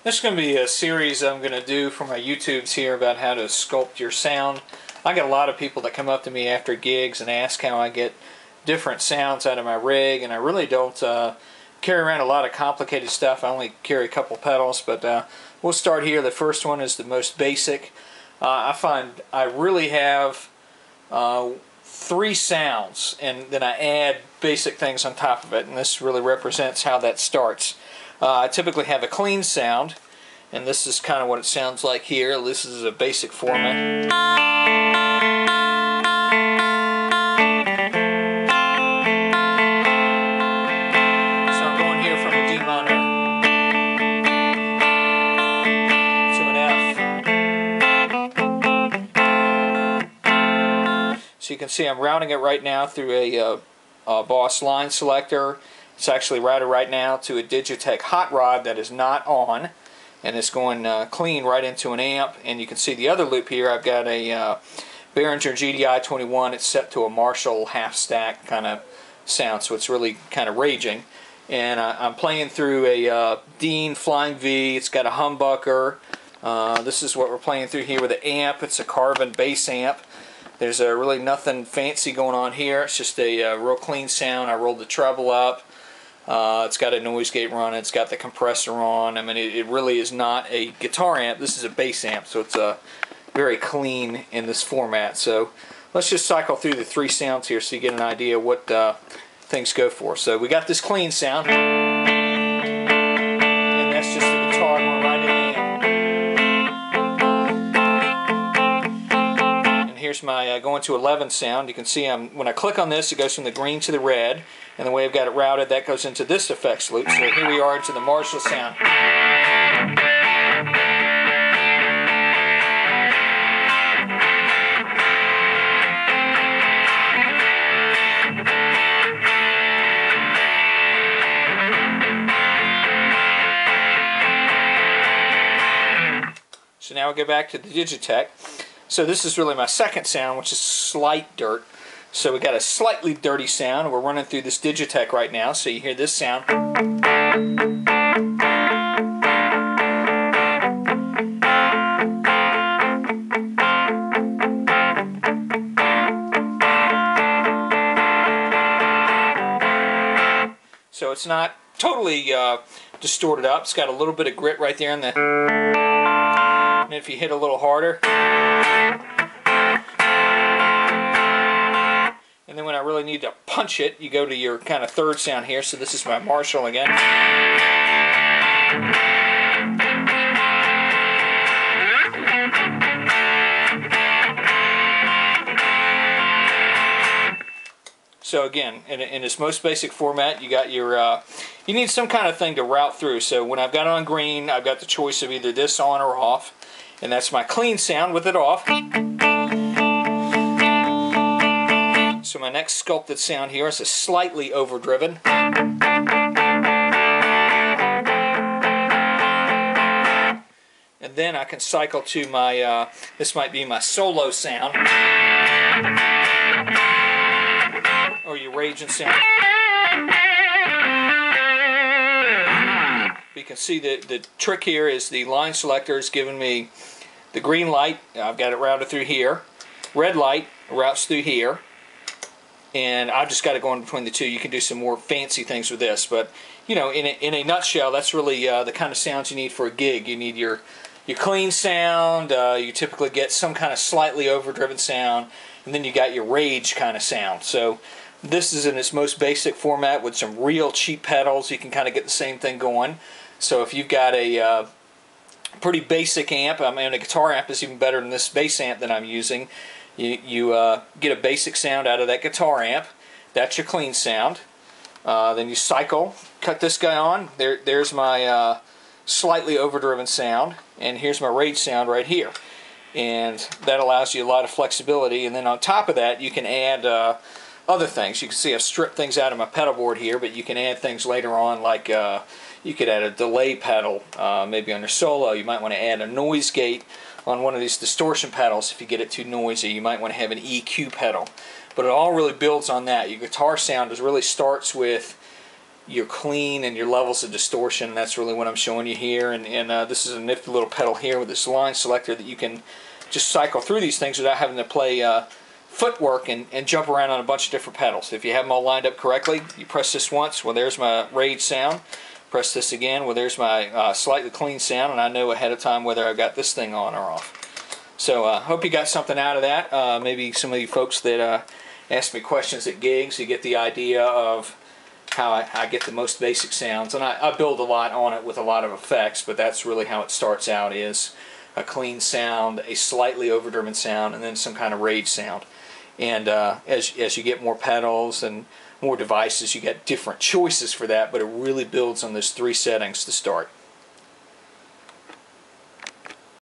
This is going to be a series I'm going to do for my YouTubes here about how to sculpt your sound. I get a lot of people that come up to me after gigs and ask how I get different sounds out of my rig, and I really don't carry around a lot of complicated stuff. I only carry a couple pedals, but we'll start here. The first one is the most basic. I find I really have 3 sounds, and then I add basic things on top of it, and this really represents how that starts. I typically have a clean sound, and this is kind of what it sounds like here. This is a basic format. So I'm going here from a D minor to an F. So you can see I'm routing it right now through a Boss line selector. It's actually routed right now to a Digitech hot rod that is not on, and it's going clean right into an amp. And you can see the other loop here. I've got a Behringer GDI21. It's set to a Marshall half stack kind of sound, so it's really kind of raging. And I'm playing through a Dean Flying V. It's got a humbucker. This is what we're playing through here with an amp. It's a Carvin bass amp. There's really nothing fancy going on here. It's just a real clean sound. I rolled the treble up. It's got a noise gate running. It's got the compressor on. I mean, it really is not a guitar amp. This is a bass amp, so it's very clean in this format. So let's just cycle through the 3 sounds here so you get an idea what things go for. So we got this clean sound, and that's just the guitar going right in the amp. Here's my going to 11 sound. You can see when I click on this, it goes from the green to the red, and the way I've got it routed, that goes into this effects loop. So here we are into the Marshall sound. So now we'll go back to the Digitech. So this is really my second sound, which is slight dirt. So we got a slightly dirty sound. We're running through this Digitech right now, so you hear this sound. So it's not totally distorted up. It's got a little bit of grit right there in the... And if you hit a little harder, and then when I really need to punch it, you go to your kind of third sound here. So this is my Marshall again. So again, in its most basic format, you got your, you need some kind of thing to route through. So when I've got it on green, I've got the choice of either this on or off. And that's my clean sound with it off. So my next sculpted sound here is a slightly overdriven. And then I can cycle to my, this might be my solo sound. Or your raging sound. You can see the trick here is the line selector is giving me the green light. I've got it routed through here. Red light routes through here. And I've just got it going between the two. You can do some more fancy things with this. But, you know, in a nutshell, that's really the kind of sounds you need for a gig. You need your clean sound. You typically get some kind of slightly overdriven sound. And then you got your rage kind of sound. So this is in its most basic format with some real cheap pedals. You can kind of get the same thing going. So if you've got a pretty basic amp, I mean a guitar amp is even better than this bass amp that I'm using. You get a basic sound out of that guitar amp. That's your clean sound. Then you cycle, cut this guy on. There's my slightly overdriven sound, and here's my rage sound right here. And that allows you a lot of flexibility. And then on top of that, you can add other things. You can see I've stripped things out of my pedal board here, but you can add things later on, like you could add a delay pedal, maybe on your solo. You might want to add a noise gate on one of these distortion pedals if you get it too noisy. You might want to have an EQ pedal. But it all really builds on that. Your guitar sound really starts with your clean and your levels of distortion. That's really what I'm showing you here. And this is a nifty little pedal here with this line selector that you can just cycle through these things without having to play footwork and jump around on a bunch of different pedals. If you have them all lined up correctly, you press this once, well, there's my rage sound. Press this again, well, there's my slightly clean sound, and I know ahead of time whether I've got this thing on or off. So hope you got something out of that. Maybe some of you folks that ask me questions at gigs, you get the idea of how I get the most basic sounds. And I build a lot on it with a lot of effects, but that's really how it starts out, is a clean sound, a slightly overdriven sound, and then some kind of rage sound. And as you get more pedals and more devices, you get different choices for that, but it really builds on those 3 settings to start.